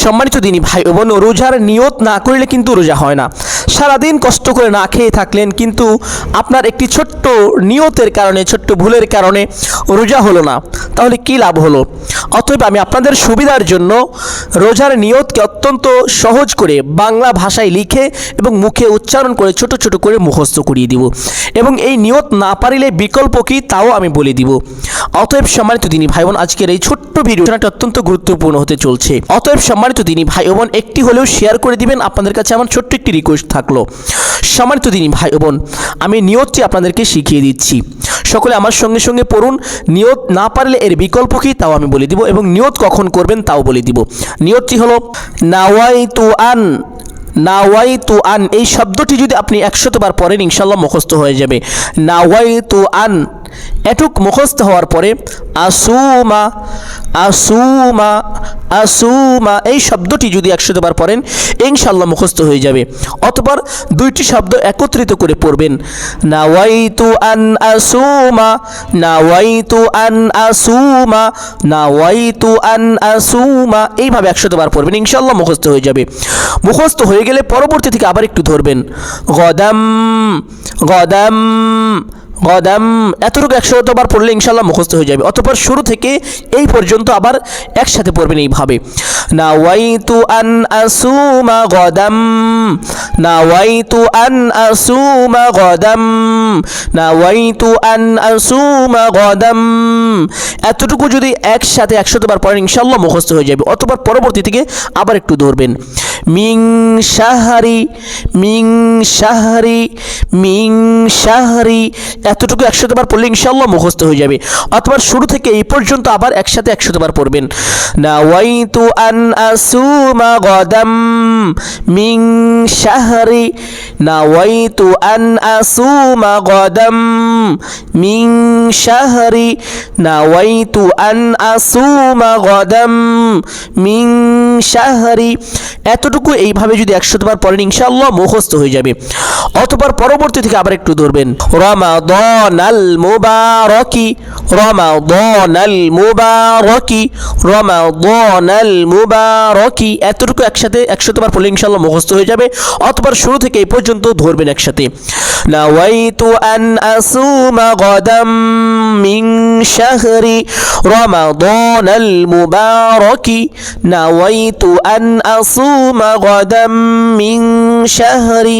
সম্মানিত দিনী ভাই ও বোন, রোজার নিয়ত না করলে কিন্তু রোজা হয় না। সারাদিন কষ্ট করে না খেয়ে থাকলেন, কিন্তু আপনার একটি ছোট্ট নিয়তের কারণে, ছোট্ট ভুলের কারণে রোজা হলো না, তাহলে কি লাভ হলো? অতএব আমি আপনাদের সুবিধার জন্য রোজার নিয়তকে অত্যন্ত সহজ করে বাংলা ভাষায় লিখে এবং মুখে উচ্চারণ করে ছোট ছোট করে মুখস্থ করিয়ে দিব, এবং এই নিয়ত না পারিলে বিকল্প কি তাও আমি বলে দিব। অতএব সম্মানিত দিনী ভাই বোন, আজকের এই ছোট্ট ভিডিওটা অত্যন্ত গুরুত্বপূর্ণ হতে চলছে। অতএব সম্মানিত দিনী ভাই বোন, একটি হলেও শেয়ার করে দিবেন। আপনাদের কাছে আমার ছোট্ট একটি রিকোয়েস্ট থাকলো। সম্মানিত দিনী ভাই বোন, আমি নিয়তটি আপনাদেরকে শিখিয়ে দিচ্ছি, সকলে আমার সঙ্গে সঙ্গে পড়ুন। নিয়ত না পারলে এর বিকল্প কি তাও আমি বলে দিব, এবং নিয়ত কখন করবেন তাও বলে দিব। নিয়তটি হলো নাওয়াইতু আন। নাওয়াইতু আন এই শব্দটি যদি আপনি 100 বার পড়েন ইনশাআল্লাহ মুখস্থ হয়ে যাবে। নাওয়াইতু আন এটুক মুখস্থ হওয়ার পরে আসুমা আসুমা আসুমা এই শব্দটি যদি 100 বার পড়েন ইনশাআল্লাহ মুখস্থ হয়ে যাবে। অতঃপর দুইটি শব্দ একত্রিত করে পড়বেন, নাওয়াইতু আন আসুমা, নাওয়াইতু আন আসুমা, নাওয়াইতু আন আসুমা, এইভাবে 100 বার পড়বেন, ইনশাআল্লাহ মুখস্থ হয়ে যাবে। মুখস্থ হয়ে গেলে পরবর্তী থেকে আবার একটু ধরবেন, গদাম গদাম গদাম, এতটুকু 100 বার পড়লে ইনশাআল্লাহ মুখস্থ হয়ে যাবে। অতঃপর শুরু থেকে এই পর্যন্ত আবার একসাথে পড়বেন এইভাবে, নাওয়াইতু আন আসুমা গদাম, নাওয়াইতু আন আসুমা গদাম, নাওয়াইতু আন আসুমা গদাম। এতটুকু যদি একসাথে 100 বার পড়েন ইনশাআল্লাহ মুখস্থ হয়ে যাবে। অতঃপর পরবর্তী থেকে আবার একটু ধরবেন, মিং শাহরি, মিং শাহরি, মিং শাহরি, এতটুকু 100 বার পড়লে ইনশাআল্লাহ মুখস্থ হয়ে যাবে। অথবা শুরু থেকে এই পর্যন্ত আবার একসাথে 100 বার পড়বেন, নাওয়াইতু আন আসুমা গদাম মিং শাহরি, নাওয়াইতু আন আসুমা গদাম মিং শাহরি, নাওয়াইতু আন আসুমা গদাম মিং শাহরি। এতটুকু এইভাবে যদি 100 বার পড়েন ইনশাআল্লাহ মুখস্থ হয়ে যাবে। অতঃপর পরবর্তী থেকে আবার একটু ধরবেন, রমাদানাল মুবারাকি, রমাদানাল মুবারাকি, রমাদানাল মুবারাকি, এতটুকু একসাথে 100 বার পড়লে ইনশাআল্লাহ মুখস্থ হয়ে যাবে। অতঃপর শুরু থেকে এই পর্যন্ত ধরবেন একসাথে, নাওয়াইতু আন আসুমা গদাম মিং শাহরি রমাদানাল মুবারাকি, নাওয়াইতু আন আসুমা গদাম মিং শাহরি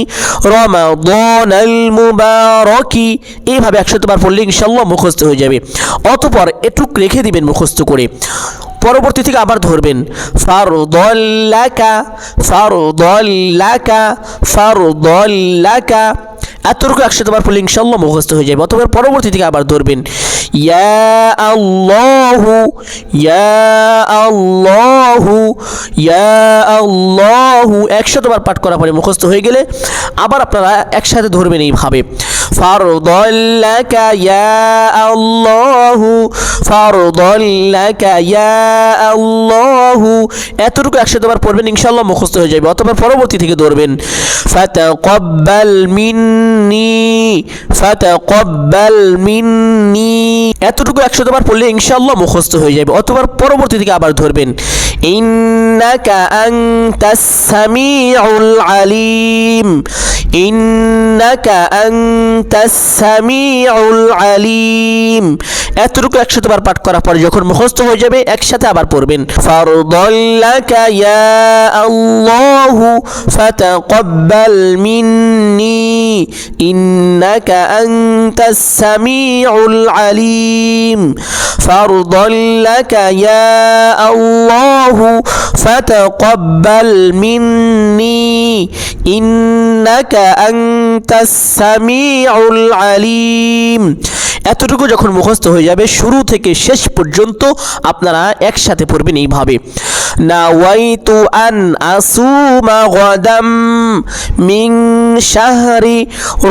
রমাদানাল মুবারাকি, এইভাবে 100 বার পড়লে ইনশাআল্লাহ মুখস্থ হয়ে যাবে। অতঃপর এটুক রেখে দিবেন মুখস্থ করে। পরবর্তী থেকে আবার ধরবেন, ফারদাল্লাকা, ফারদাল্লাকা, ফারদাল্লাকা, এতটুকু 100 বার পড়লে ইনশাআল্লাহ মুখস্থ হয়ে যাবে। অতঃপর পরবর্তী থেকে আবার ধরবেন, ইয়া আল্লাহু, ইয়া আল্লাহু, ইয়া আল্লাহু, 100 বার পাঠ করার পরে মুখস্থ হয়ে গেলে আবার আপনারা একসাথে ধরবেন এইভাবে, ফারদাল্লাকা ইয়া আল্লাহু, ফারদাল্লাকা ইয়া আল্লাহু, এতটুকু 100 বার পড়বেন ইনশাআল্লাহ মুখস্থ হয়ে যাবে। অতঃপর পরবর্তী থেকে ধরবেন, ফাতাকাব্বাল মিন্নি, ফাতাকাব্বাল মিন্নি, এতটুকু 100 বার পড়লে ইনশাআল্লাহ মুখস্থ হয়ে যাবে। অতঃপর পরবর্তী থেকে আবার ধরবেন, ইন্নাকা আনতাস সামিউল আলিম, ইন্নাকা আনতাস সামিউল আলিম, এতটুকু 100 বার পাঠ করার পরে যখন মুখস্থ হয়ে যাবে একসাথে আবার পড়বেন, ফারদাল্লাকা ইয়া আল্লাহু ফাতাকাব্বাল মিন্নি ইন্নাকা আনতাস সামিউল আলিম, ফারদাল্লাকা ইয়া আল্লাহু ফাতাকাব্বাল মিন্নি ইন্নাকা আনতাস সামিউল আলিম। এতটুকু যখন মুখস্থ হয়ে যাবে শুরু থেকে শেষ পর্যন্ত আপনারা একসাথে পড়বেন এইভাবে, নাওয়াইতু আন আসুমা গদাম মিং শাহরি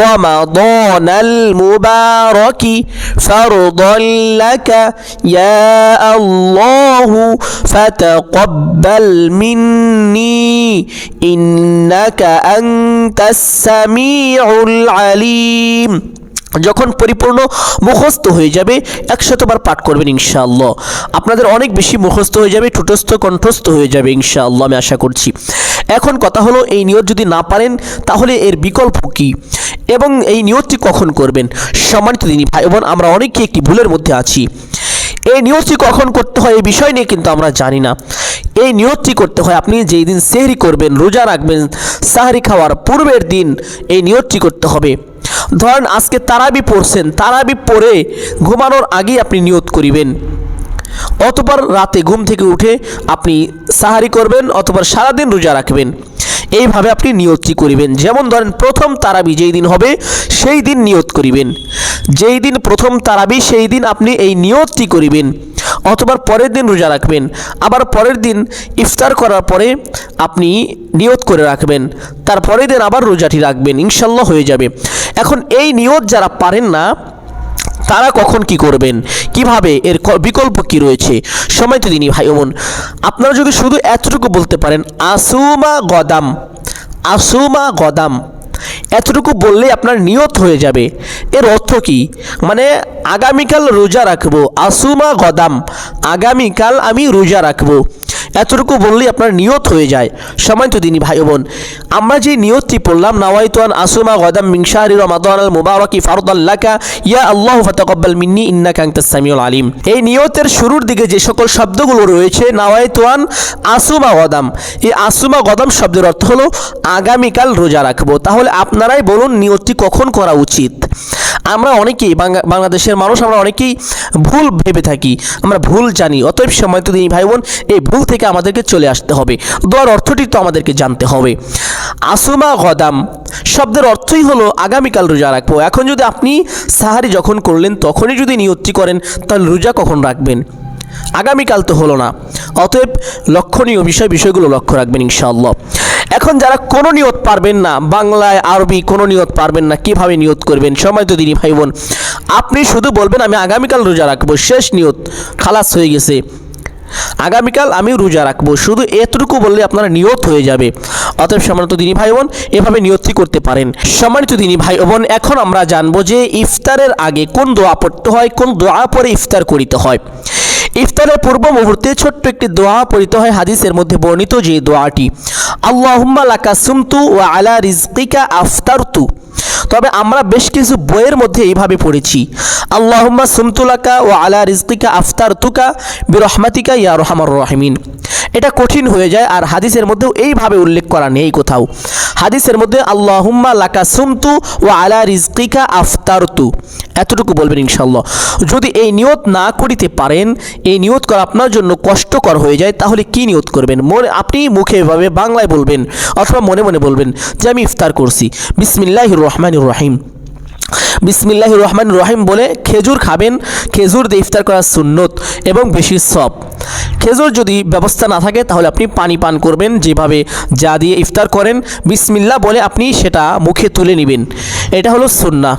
রমাদানাল মুবারাকি, ফারদাল্লাকা ইয়া আল্লাহু ফাতাকাব্বাল মিন্নি ইন্নাকা আনতাস সামিউল আলিম। যখন পরিপূর্ণ মুখস্থ হয়ে যাবে 100 বার পাঠ করবেন ইনশাআল্লাহ। আপনাদের অনেক বেশি মুখস্থ হয়ে যাবে, ঠোঁটস্থ কণ্ঠস্থ হয়ে যাবে ইনশাআল্লাহ, আমি আশা করছি। এখন কথা হলো, এই নিয়ত যদি না পারেন তাহলে এর বিকল্প কী এবং এই নিয়তটি কখন করবেন? সম্মানিত দিনী ভাই বোন, আমরা অনেকেই একটি ভুলের মধ্যে আছি। এই নিয়তটি কখন করতে হয় এই বিষয় নিয়ে কিন্তু আমরা জানি না। এই নিয়তটি করতে হয় আপনি যেই দিন সেহরি করবেন, রোজা রাখবেন, সাহরি খাওয়ার পূর্বের দিন এই নিয়তটি করতে হবে। ধরেন আজকে তারাবি পড়ছেন, তারাবি পড়ে ঘুমানোর আগেই আপনি নিয়ত করিবেন, অতঃপর রাতে ঘুম থেকে উঠে আপনি সাহারি করবেন, অতঃপর সারাদিন রোজা রাখবেন। এইভাবে আপনি নিয়তটি করিবেন। যেমন ধরেন প্রথম তারাবি যেই দিন হবে সেই দিন নিয়ত করিবেন, যেই দিন প্রথম তারাবি সেই দিন আপনি এই নিয়তটি করিবেন, অথবা পরের দিন রোজা রাখবেন, আবার পরের দিন ইফতার করার পরে আপনি নিয়ত করে রাখবেন, তারপরের দিন আবার রোজাটি রাখবেন, ইনশাল্লাহ হয়ে যাবে। এখন এই নিয়ত যারা পারেন না তারা কখন কি করবেন, কিভাবে, এর বিকল্প কি রয়েছে? সময় তো দিনই ভাই বোন, আপনারা যদি শুধু এতটুকু বলতে পারেন আসুমা গদাম, আসুমা গদাম, এতটুকু বললে আপনার নিয়ত হয়ে যাবে। এর অর্থ কি? মানে আগামীকাল রোজা রাখবো, আসুমা গদাম, আগামীকাল আমি রোজা রাখবো, এতটুকু বললেই আপনার নিয়ত হয়ে যায়। সময় তো দিনই ভাই বোন, আমরা যে নিয়তটি পড়লাম, নাওয়াইতুয়ান আসুমা গদাম মিন শাহরি রমাদান আল মুবারাকি ফারদান লাকা ইয়া আল্লাহু ফাতাকাব্বাল মিন্নি ইন্নাকা আনতাস সামিউল আলিম, এই নিয়তের শুরুর দিকে যে সকল শব্দগুলো রয়েছে নাওয়াইতুয়ান আসুমা গদাম, এই আসুমা গদাম শব্দের অর্থ হলো আগামীকাল রোজা রাখবো। তাহলে আপনারাই বলুন নিয়তটি কখন করা উচিত? আমরা অনেকেই বাংলাদেশের মানুষ, আমরা অনেকেই ভুল ভেবে থাকি, আমরা ভুল জানি। অতএব সময় তো দিনই ভাই বোন, এই ভুল থেকে আমাদেরকে চলে আসতে হবে, দোয়ার অর্থটি তো আমাদেরকে জানতে হবে। আসুমা গদাম শব্দের অর্থই হলো আগামীকাল রোজা রাখবো। এখন যদি আপনি সাহারি যখন করলেন তখনই যদি নিয়তটি করেন, তাহলে রোজা কখন রাখবেন? আগামীকাল তো হলো না। অতএব লক্ষণীয় বিষয়গুলো লক্ষ্য রাখবেন ইনশাআল্লাহ। এখন যারা কোনো নিয়ত পারবেন না, বাংলায় আরবি কোনো নিয়ত পারবেন না, কিভাবে নিয়ত করবেন? সময় তো দিনই ভাই বোন, আপনি শুধু বলবেন আমি আগামীকাল রোজা রাখবো, শেষ নিয়ত, খালাস হয়ে গেছে, আগামীকাল আমি রোজা রাখবো, শুধু এতটুকু বললে আপনারা নিয়ত হয়ে যাবে। অতএব সম্মানিত দিনী ভাই বোন, এভাবে নিয়তটি করতে পারেন। সম্মানিত দিনী ভাই বোন, এখন আমরা জানবো যে ইফতারের আগে কোন দোয়া পড়তে হয়, কোন দোয়া পরে ইফতার করিতে হয়। ইফতারের পূর্ব মুহূর্তে ছোট্ট একটি দোয়া পড়িতে হয়, হাদিসের মধ্যে বর্ণিত যে দোয়াটি, আল্লাহুম্মা লাকা সুমতু ওয়া আলা রিজকিকা আফতারতু। তবে আমরা বেশ কিছু বইয়ের মধ্যে এইভাবে পড়েছি, আল্লাহুম্মা সুমতু লাকা ওয়া আলা রিজকিকা আফতারতুকা বিরহমাতিকা ইয়া আরহামার রাহিমিন। এটা কঠিন হয়ে যায়, আর হাদিসের মধ্যেও এইভাবে উল্লেখ করা নেই কোথাও। হাদিসের মধ্যে আল্লাহুম্মা লাকা সুমতু ওয়া আলা রিজকিকা আফতারতু, এতটুকু বলবেন ইনশাআল্লাহ। যদি এই নিয়ত না করিতে পারেন, এই নিয়ত করা আপনার জন্য কষ্টকর হয়ে যায়, তাহলে কি নিয়ত করবেন? আপনি মুখে এভাবে বাংলায় বলবেন অথবা মনে মনে বলবেন যে আমি ইফতার করছি, বিসমিল্লাহির রহমানির রহিম, বিসমিল্লাহির রহমানির রহিম বলে খেজুর খাবেন। খেজুর দিয়ে ইফতার করা সুন্নত এবং বেশি সওয়াব। খেজুর যদি ব্যবস্থা না থাকে তাহলে আপনি পানি পান করবেন, যেভাবে যা দিয়ে ইফতার করেন, বিসমিল্লাহ বলে আপনি সেটা মুখে তুলে নেবেন, এটা হলো সুন্নাহ।